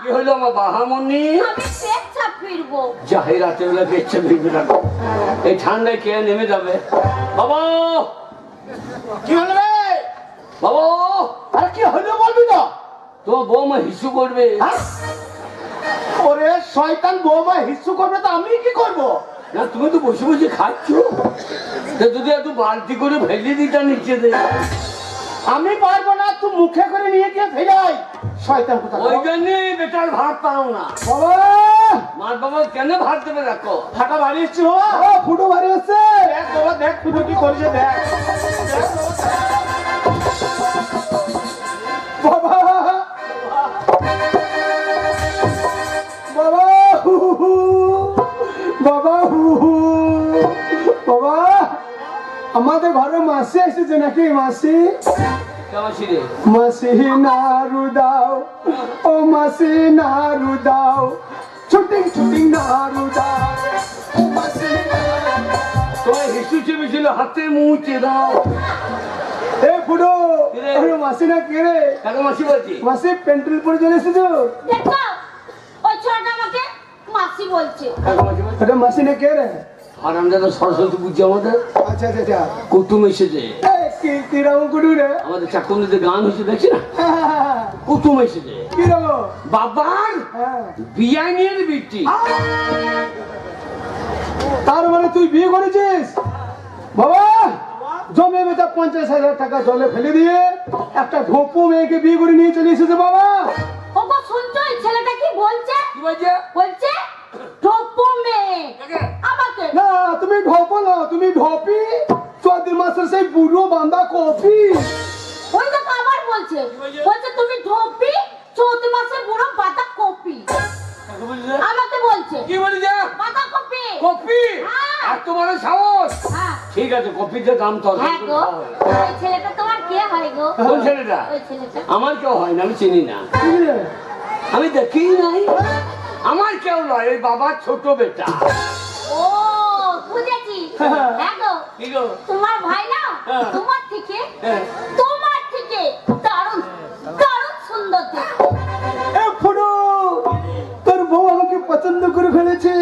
কি হলো আমার বাহামনি? আমি পেচ্ছাপ ফিরবো। যাই রাতে বেলা পেচ্ছাপ ফিরবে না, এই ঠান্ডায় কে নেমে যাবে? বাবা কি হলো রে বাবা, আরে কি হলো বলবি তো? তোমার বৌমা হিসু করবে। ওরে শয়তান, বৌমা হিসু করবে তো আমি কি করব? না তুমি তো বসে বসে খাচ্ছ, যদি একটু বালতি করে ফেলে দিতা নিচে দে। আমি পারবো না, তুই মুখে করে নিয়ে গিয়ে ফেলাই। শয়তান কোথা? ওই জন্য বেটার ভাত পাও না। বাবা মার বাবা কেন ভাত দেবে? রাখো ফাটা বাড়ি এসছি বাবা। ও ফুটো বাড়ি এসছে। দেখ বাবা, দেখ ফুটো কি করছে, দেখ বাবা। বাবা বাবা বাবা, আমাদের ঘরে মাসি এসেছে নাকি? মাসি কেমাসি রে? মাসি নাড়ু দাও, ও মাসি নাড়ু দাও, ছুটিং ছুটিং নাড়ু দাও, ও মাসি নাড়ু দাও। তোমার হিসু চেপেছিল, হাতে মুছে দাও। এ ফুটো, আরে মাসি না কে রে? কাকে মাসি বলছি? মাসি পেন্টুল পরে চলে এসেছো। দেখো ওই ছোটটা আমাকে মাসি বলছে। কাকে মাসি বলছি? এটা মাসি না কে রে? হারামজাদা সরস্বতী পুজো আমাদের আচ্ছা আচ্ছা আচ্ছা। কুটুম এসেছে। কি রকম কুটু রে? আমাদের চাকুন্দিতে গান হয়েছে দেখছি না, কুটুম এসেছে। কি রকম? বাবার বিয়ানের বিটি। তার মানে তুই বিয়ে করেছিস? বাবা জমে বেটা 50,000 টাকা জলে ফেলে দিয়ে একটা ঢোপো মেয়েকে বিয়ে করে নিয়ে চলে এসেছে বাবা। ওগো শুনছো এই ছেলেটা কি বলছে? কি বলছে? বলছে ঢোপো মেয়ে আমাকে। না তুমি ঢোপো না, তুমি ঢোপি। 14 মাসের সেই বুড়ো বান্দা কপি। ওই দেখো আবার বলছে, বলছে তুমি ঢোপি, 14 মাসে বুড়ো পাতা কপি। কাকে বলছে? আমাকে বলছে কি বলছে? পাতা কপি। কপি? হ্যাঁ। এত বড় সাহস! হ্যাঁ ঠিক আছে, কপিতে দাম তো হ্যাঁ গো, ওই ছেলেটা তোমার কে হয় গো? কোন ছেলেটা? ওই ছেলেটা আমার কেউ হয় না, আমি চিনি না, কি রে? আমি দেখি নাই। আমার কেউ নয়, ওই বাবার ছোট বেটা। ও বুঝেছি। হ্যাঁ গো, কি গো? তোমার ভাই না হ্যাঁ। তোমার থেকে হ্যাঁ। দারুণ দারুণ সুন্দর দেখতে। এ ফুটো, তোর বউ আমাকে পছন্দ করে ফেলেছে।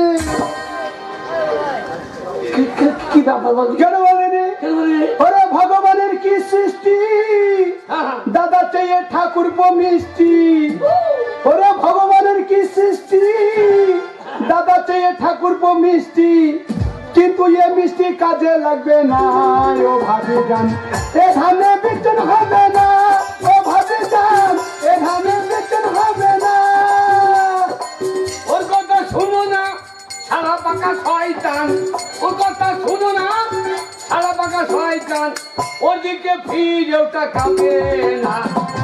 কি ব্যাপার বল? কেন বলেনি? কেন বললি? ওরে ভগবানের কি সৃষ্টি, হ্যাঁ, হ্যাঁ। দাদা চেয়ে ঠাকুর মিষ্টি। ওরে ভগবানের কি সৃষ্টি, দাদা চেয়ে ঠাকুর মিষ্টি, কিন্তু এ মিষ্টি কাজে লাগবে না। ও ভাবি যান এ ধানে বিচন হবে না, ও ভাবি যান এ ধানে বিচন হবে না। ওর কথা শুনো না, সারা পাকা শয়তান। ওর কথা শুনো না, সারা পাকা শয়তান। ওদিকে ফিরে ওটা কাঁপে না।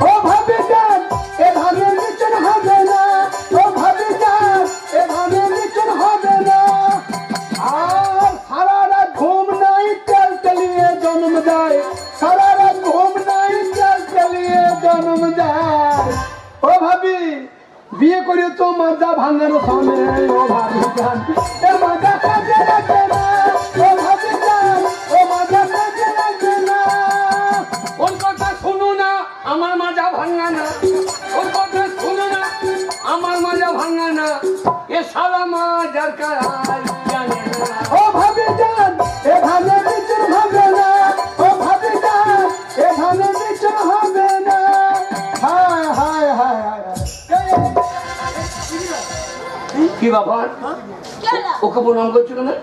ও ভাবি যান এ ধানে বিচন হবে না, ও ভাবি যান এ ধানে বিচন হবে না। আর সারা রাত ঘুম নাই, তেল তেলিয়ে জন্ম দেয়। সারা রাত ঘুম নাই, তেল তেলিয়ে জন্ম দেয়। ও ভাবি বিয়ে করে তো মাজা ভাঙানো সামনে। ও ভাবি যান এ মাজা কাজে লাগে না, ও ভাবি যান ও মাজা কাজে লাগে না। ওর কথা শুনো না, আমার মাজা ভাঙা না। ওর কথা শুনো না, আমার মাজা ভাঙা না। এ সারা মাজার কাজ জানে না। ও ভাবি যান এ ধানে বিচন হবে না, ও ভাবি যান এ ধানে বিচন হবে না। হায় হায় হায় হায় হায়। কি ব্যাপার? কি হলো? ওকে প্রণাম করছিল না?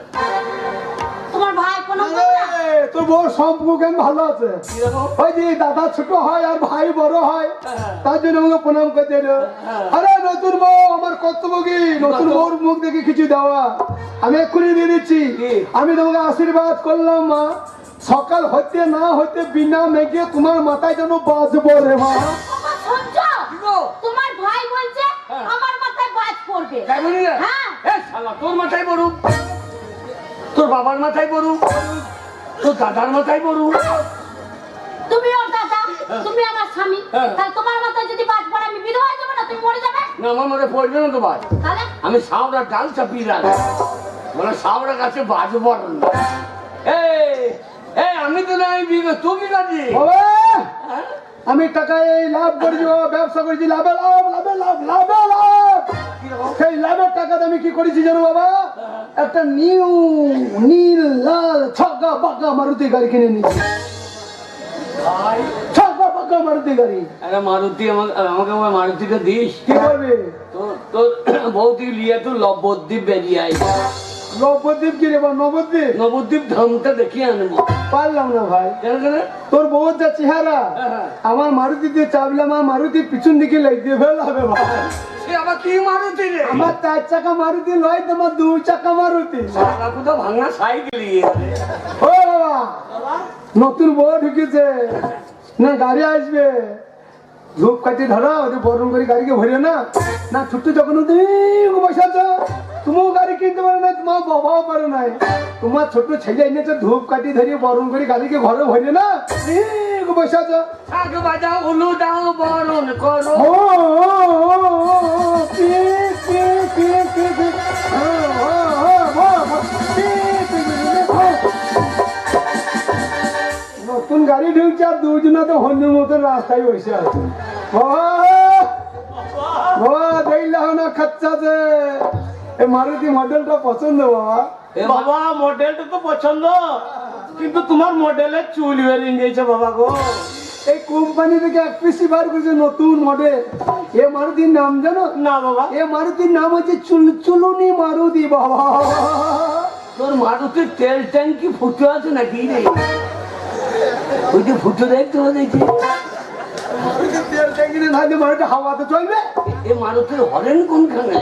তোমার ভাই কোনো বউ না? এ, তোর বউ সম্পর্ক ভালো আছে। কিরকম? ওই যে দাদা ছোট হয় আর ভাই বড় হয়, তার জন্য আমাকে প্রণাম করতে এলো। আরে নতুন বউ, আমার কর্তব্য কি নতুন বউর মুখ দেখে কিছু দেওয়া। আমি এক্ষুনি দিয়ে দিচ্ছি। কি? আমি তোমাকে আশীর্বাদ করলাম মা, সকাল হতে না হতে বিনা মেঘে তোমার মাথায় যেন বাজবো রে মা। ওগো শুনছো? কি গো? তোমার ভাই বলছে হ্যাঁ। আমার মাথায় বাজ পড়বে। তাই বলি রে? হ্যাঁ। এ শালা, তোর মাথায় পড়ুক, তোর বাবার মাথায় পড়ুক, তোর দাদার মাথায় পড়ুক। তুমি ওর দাদা, তুমি আমার স্বামী। হ্যাঁ। তাহলে তোমার মাথায় যদি বাজ পড়ে আমি বিধবা হয়ে যাবো না? তুমি মরে যাবে। না, আমার মাথায় পড়বে না তোমার। তাহলে আমি সাউরা ডাল চাপিয়ে রাখবো, মানে সাউরা গাছে বাজবো না। এই আমি তো নাই বিয়ে, তুই কি কাজে? বাবা, আমি টাকায় লাভ করেছি, ব্যবসা করেছি, লাভে লাভ লাভে লাভ লাভে লাভ। সেই লাভের টাকাতে আমি কি করেছি জানো বাবা, একটা নিউ নীল লাল ছক্কা পাক্কা মারুতি গাড়ি কিনে নিয়েছি। ছক্কা পাক্কা মারুতি গাড়ি। একটা মারুতি আমাকে মারুতিটা দিস। কি করবে? তোর বৌদি লিয়ে তো নবদ্বীপ বেরিয়ে আয়। নবদ্বীপ কি রে বা? নবদ্বীপ নবদ্বীপ ধামটা দেখিয়ে আনবো। পারলাম না ভাই। কেন কেন? তোর বউর যা চেহারা, আমার মারুতিতে চাপলাম, আমার মারুতি পিছন দিকে লাগিয়ে ফেলাবে ভাই। সে আবার কি মারুতি রে? আমার 4 চাকা মারুতি নয়, তোমার 2 চাকা মারুতি। সারা কোথাও ভাঙা সাইকেল ও বাবা, নতুন বউ ঢুকেছে না, গাড়ি আসবে, ধূপ কাটি ধরো, ওদের বরণ করে গাড়িকে ভরে না না। ছোট্ট যখন বসাচ্ছ, তুমিও গাড়ি কিনতে পারো না, তোমার বাবাও পারো নাই। তোমার ছোট্ট ছেলে এনেছে, ধূপ কাটি ধরিয়ে বরণ করে গাড়িকে ঘরে ভরে না, বসাচ্ছ। শাক বাজাও, উলু দাও, বরণ করো। ও নতুন গাড়ি ঢুকছে আর দুজনে তো হন্যের মতন রাস্তায় বসে আছে। দেখলাম না খচ্চাছে। এই মারুতি মডেলটা পছন্দ বাবা। বাবা মডেলটা তো পছন্দ, কিন্তু তোমার মডেলের চুল বেরিয়ে গেছে বাবা গো। এই কোম্পানি থেকে এক পিসি বার করেছে নতুন মডেল। এ মারুতির নাম জানো? না বাবা। এ মারুতির নাম হচ্ছে চুলচুলুনি মারুতি বাবা। তোর মারুতির তেল ট্যাঙ্কি ফুটো আছে নাকি রে? ওই যে ফুটো দেখতে দেখি। মারুতির তেল ট্যাঙ্কি না থাকলে মারুতি হাওয়াতে চলবে? এ মারুতির হরেন কোনখানে?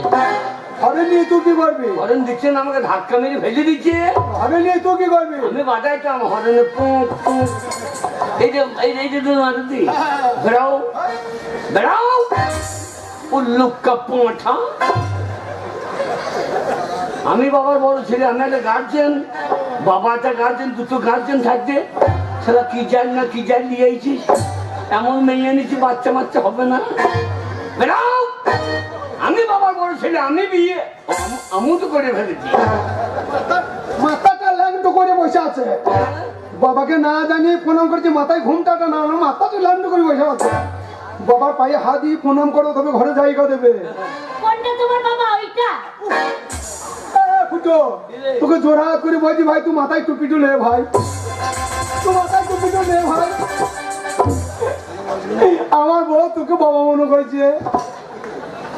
হরে নিয়ে তুই কি করবি? হরেন দিচ্ছে না, আমাকে ধাক্কা মেরে ফেলে দিচ্ছে। হরে নিয়ে তুই কি করবি? আমি বাজাইতাম হরেনে পুক পুক। এই যে তোর মারুতি, বেড়াও বেড়াও, উল্লুকা পোঁঠা। আমি বাবার বড় ছেলে, আমি একটা গার্জেন, বাবা একটা গার্জেন, দুটো গার্জেন থাকতে সেটা কি জান না কি জান নিয়েছিস, এমন মেনে নিচ্ছি বাচ্চা বাচ্চা হবে না। বেড়াও, আমি বাবার বড় ছেলে, আমি বিয়ে আমু তো করে ফেলেছি। মাথাটা ল্যাংটো করে বসে আছে, বাবাকে না জানিয়ে প্রণাম করছে, মাথায় ঘুমটাটা না হলো, মাথাটা ল্যাংটো করে বসে আছে। বাবার পায়ে হাত দিয়ে প্রণাম করো, তবে ঘরে জায়গা দেবে। কোনটা তোমার বাবা? ওইটা? ফুটো, তোকে জোর হাত করে বলছি ভাই, তুই মাথায় টুপিটু নে ভাই, তুই মাথায় টুপিটু নে ভাই। আমার বউ তোকে বাবা মনে করছে।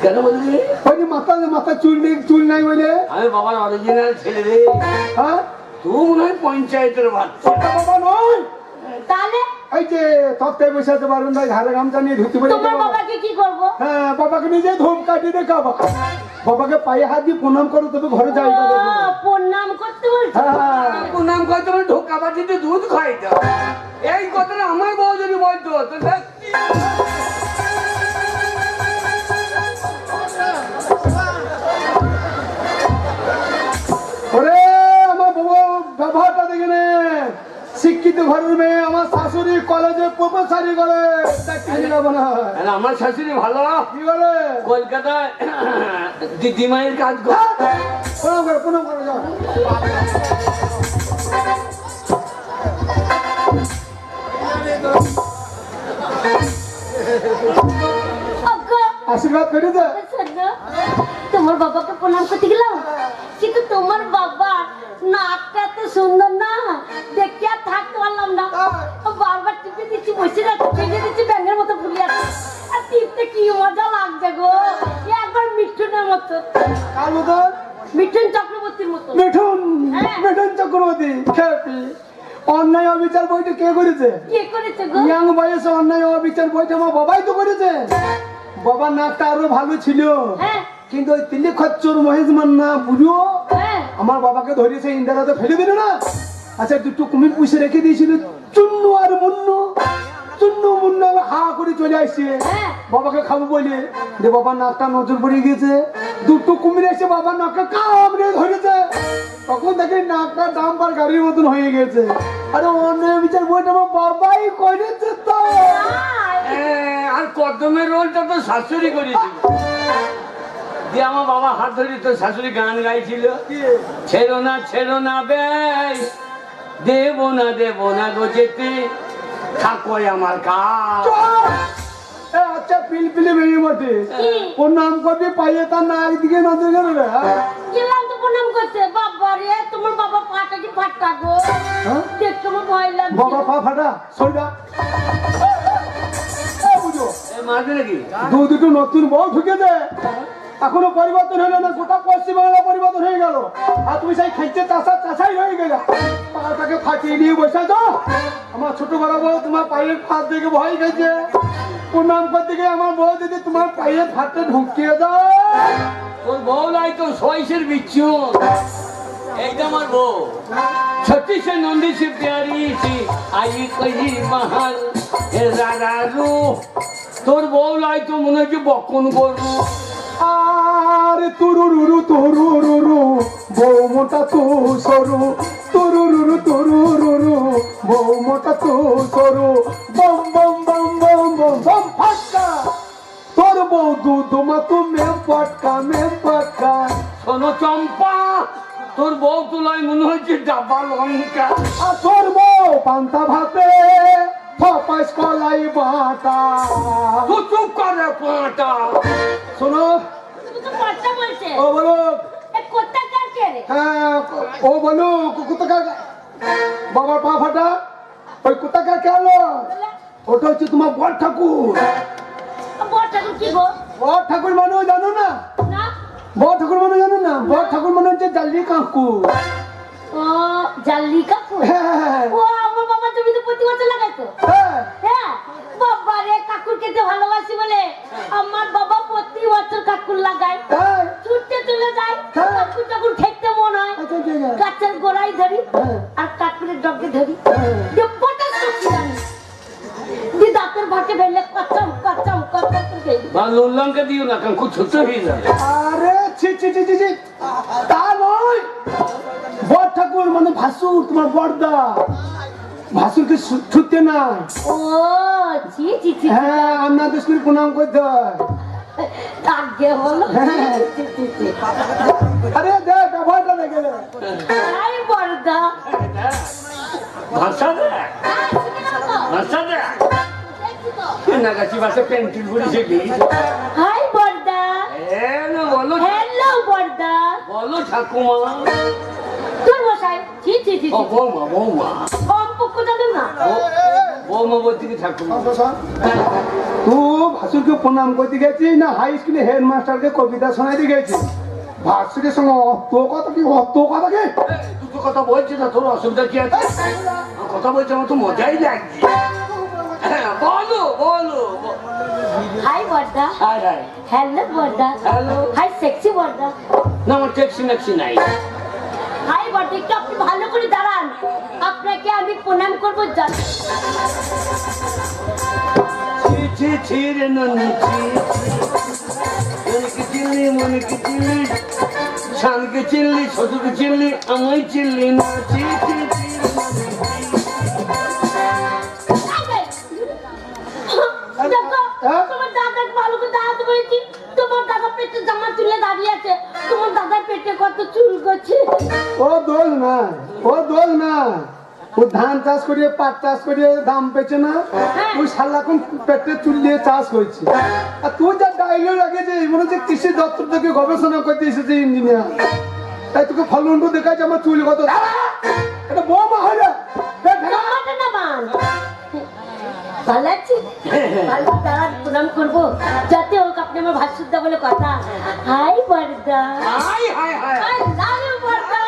কেন বলবি? ওই যে মাথা চুল নাই বলে। আমি বাবার অরিজিনাল ছেলে রে। হ্যাঁ, তুই মনে হয় পঞ্চায়েতের বাচ্চা। তোর বাবা নয়। তাহলে এই যে তত্ত্বে বসে আছে বারণ ভাই, ঘাড়ে গামছা নিয়ে ধুতি পরে। তোমার বাবাকে কি করব? হ্যাঁ, বাবাকে নিজে ধূপ কাটি দেখাবা, বাবাকে পায়ে হাত দিয়ে প্রণাম করো, তবে ঘরে জায়গা দেবে। প্রণাম করতে বলছো? হ্যাঁ, প্রণাম করতে মানে ঢোকা বাটিতে দুধ খাইতে। এই কথাটা আমার বউ যদি বলতো তো দেখ। ওরে আমার বউ ব্যবহারটা দেখে নে, শিক্ষিত ঘরের মেয়ে, আমার শাশুড়ি কলেজে প্রফেসরি করে, চাকরি যাবো না। আর আমার শাশুড়ি ভালো, কি বলে? কলকাতায় দিদিমায়ের কাজ করে। প্রণাম করো, প্রণাম করো, যাও। আজ্ঞা, আশীর্বাদ করে দে। শোনো, তোমার বাবাকে প্রণাম করতে গেলাম, কিন্তু তোমার বাবা নাকটা এত সুন্দর না, দেখতে আর থাকতে পারলাম না। বারবার টিপে দিচ্ছি, বসে যাচ্ছি, টিপে দিচ্ছি, ব্যাঙের মতো ফুলে যাচ্ছে। আর টিপতে কি মজা লাগছে গো, একবার মিঠুনের মতো। কার মতন? মিঠুন চক্রবর্তীর মতো। মিঠুন, হ্যাঁ। মিঠুন চক্রবর্তী। খেপি, অন্যায় অবিচার বইটা কে করেছে? কে করেছে গো? ইয়াং বয়সে অন্যায় অবিচার বইটা আমার বাবাই তো করেছে। বাবার নাকটা আরো ভালো ছিল, হ্যাঁ কিন্তু ওই তিল্লি খচ্চর মহেশ মান্না বুঝো হ্যাঁ। আমার বাবাকে ধরিয়েছে, ইন্দারাতে ফেলে দিল না। আচ্ছা, দুটো কুমির পুষে রেখে দিয়েছিল, চুন্নু আর মুন্নু। চুন্নু মুন্নু হা করে চলে আসছে হ্যাঁ। বাবাকে খাবো বলে, যে বাবার নাকটা নজর পড়ে গিয়েছে। দুটো কুমির এসে বাবার নাকটা কামড়ে ধরেছে, তখন দেখে নাকটা ডাম্পার গাড়ির মতন হয়ে গেছে। আরে অন্যায় বিচার বইটা আমার বাবাই করেছে তো। আর কদমের রোলটা তো শাশুড়ি করেছিল। দিয়ে আমার বাবা হাত ধরে তো শাশুড়ি গান গাইছিল, ছেড়ো না বেশ, দেব না গো যেতে, থাকো আমার কাজ। বাচ্চা পিলপিলি মেয়ে বটে কি? প্রণাম করবি পাইয়ে তার না একদিকে নজর গেল রে গেলাম তো প্রণাম করতে। বাবা রে, তোমার বাবা পাটা কি ফাটা গো? হ্যাঁ? দেখতে আমার ভয় লাগছে। বাবা পা ফাটা সইটা বুঝো এই মারবে নাকি? দুটো নতুন বউ ঢুকেছে এখনো পরিবর্তন হলো না, গোটা পশ্চিমবাংলা পরিবর্তন হয়ে গেল আর তুমি সেই খেলছে চাষাই হয়ে গেল। পাটাকে ফাটিয়ে নিয়ে বসে তো আমার ছোট বড় বউ তোমার পায়ের ফাঁক দেখে ভয় গেছে। প্রণাম করতে গিয়ে আমার বউ যদি তোমার পায়ের ফাঁকটা ঢুকিয়ে দাও। তোর বউ নাই তো সইসের বিচ্ছু। এইটা আমার বউ। छत्तीस से नंदी से प्यारी सी आई कही महल हे रारू তোর বউ লাই তো মনে হচ্ছে বকন গরু। আর তুরুরুরু তুরুরুরু বউ মোটা তু সরু তুরুরুরু তুরুরুরু বউ মোটা তু সরু বম বম বম বম বম বম ফাটকা তোর বউ দুধমা তু মেম পটকা শোনো চম্পা, তোর বউ তুলাই মনে হচ্ছে ডাবা লঙ্কা। আর তোর বউ পান্তা ভাতে ফপাস কলাই বাটা। তুই চুপ করে পাটা। শোনো তুমি তো পাটা বলছে। ও বলো এ কোথা কার কে রে? হ্যাঁ ও বলো কোথাকার বাবার পা ফাটা ওই কোথাকার কে আলো বলে, ওটা হচ্ছে তোমার বড় ঠাকুর। বড় ঠাকুর কি গো? বড় ঠাকুর মানে জানো না? না। বড় ঠাকুর মানে জানো না? বড় ঠাকুর মানে হচ্ছে জালি কাকু। ও জাল্লি কাকু। হ্যাঁ ও আমার বাবা জমিতে প্রতি বছর লাগাইতো। হ্যাঁ হ্যাঁ, বাবা রে, কাকুর খেতে ভালোবাসি বলে আমার বাবা প্রতি বছর কাকুর লাগায়। হ্যাঁ ছুটতে চলে যায়, হ্যাঁ। কাকুর যখন খেতে মন হয় আচ্ছা ঠিক আছে গাছের গোড়ায় ধরি হ্যাঁ। আর কাকুরের ডগে ধরি হ্যাঁ। দিয়ে পটাশ করছি জানি দিয়ে দাঁতের ভাটে ফেললে কচম কচম কচম করে বা নুন লঙ্কা দিও না, কারণ খুব ছোট হয়ে যাবে। আরে ছি ছি ছি ছি ছি তা নয়, বড় ঠাকুর মানে ভাসুর তোমার বড়দা ভাসুরকে ছুটতে না। ও জি জি জি হ্যাঁ আপনাদের স্কুল প্রণাম করতে হয়। আগে হলো হ্যাঁ। জি, জি, জি। আরে দেখ ব্যবহারটা দেখে নে। আই বড়দা ভাষা দে, ভাষা দে। নাগাছি ভাষা পেন্টিং করে শিখি। হাই বড়দা বলো হ্যালো বড়দা বলো ঠাকুমা। তোর মশাই জি জি জি ও বৌমা বৌমা কম পক্ষ জানেন না বৌমা বলতে কি ঠাকুমা। তুই ভাসুরকে প্রণাম করতে গেছিস না হাই স্কুলে হেডমাস্টারকে কবিতা শোনাইতে গেছিস? ভাসুরের সঙ্গে অত কথা কি দুটো কথা বলছি না, তোর অসুবিধা কি আছে? আমার কথা বলছি, আমার তো মজাই লাগছে। হ্যাঁ, বলো বলো। হাই বড়দা হাই হাই। হ্যালো বড়দা হ্যালো। হাই সেক্সি বড়দা না আমার ট্যাক্সি ম্যাক্সি নাই। হাই বড়দা একটু আপনি ভালো করে দাঁড়ান, আপনাকে আমি প্রণাম করবো জান ছি ছি ছি রে ননি ছি মনেকে চিনলি মনেকে চিনলি শানকে চিনলি ছোটকে চিনলি আমায় চিনলি না। ছি ছি ছি রে ননি ছি। দেখো তোমার দাদাকে ভালো করে দাঁড়াতে বলেছি, তোমার দাদা পেটে জামা তুলে দাঁড়িয়ে আছে, তোমার দাদার পেটে কত চুল করছে। ও দোল না ও ধান চাষ করিয়ে পাট চাষ করিয়ে দাম পেয়েছে না ওই সারাক্ষণ পেটে চুল দিয়ে চাষ করছে। আর তুই যা ডাইলগ রেখেছে মনে হচ্ছে কৃষি দপ্তর থেকে গবেষণা করতে এসেছে ইঞ্জিনিয়ার, তাই তোকে ফলনটা দেখাচ্ছে আমার চুল কত। এটা বৌমা হয় না জামাটা না বান ভালো আছি, ভালো দাঁড়ান প্রণাম করবো যাতে হোক আপনি আমার ভাসুরদা বলে কথা। হাই বড়দা hi hi hi. I love you, বড়দা।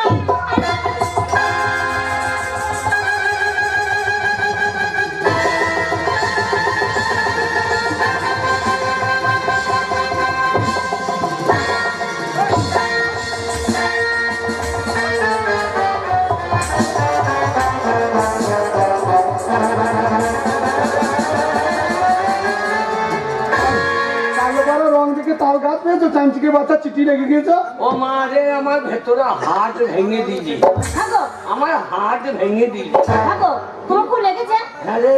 কালো বড় রং দেখে তাল গাছ পেয়েছো চামচিকে বাচ্চা চিঠি রেখে গিয়েছো। ও মা রে, আমার ভেতরে হাট ভেঙে দিলি, থাকো আমার হাট ভেঙে দিলি। থাকো, তোমার খুব লেগেছে? আরে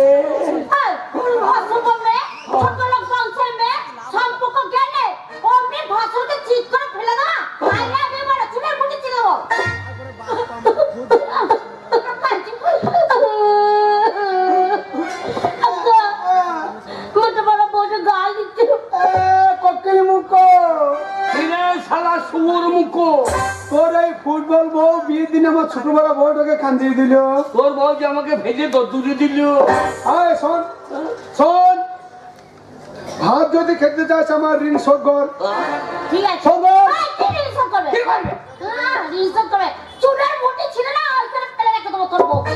এই, কোন অসভ্য মেয়ে, ছোট লোক বংশের মেয়ে, সম্পর্ক জ্ঞানে অমনি ভাসুরকে চিৎ করে ফেলে দাও। আইলে আমি বড় চুলের মুঠি চিলাবো। মোটা বড় বউটা গাল দিচ্ছে বলবো বিয়ের দিন আমার ছোটবেলা বউটাকে কান্দিয়ে দিল। তোর বউ যে আমাকে ভেজে তো দূরে দিল। আয় শোন শোন, ভাত যদি খেতে চাস আমার ঋণ শোধ কর। ঠিক আছে শোধ কর। এই, কি রিলসন করবে? কি করবে? হ্যাঁ, রিলসন করবে। চুলের মুঠি ছিল না, ওইখানে ফেলে রেখে দেবো তোর বউকে।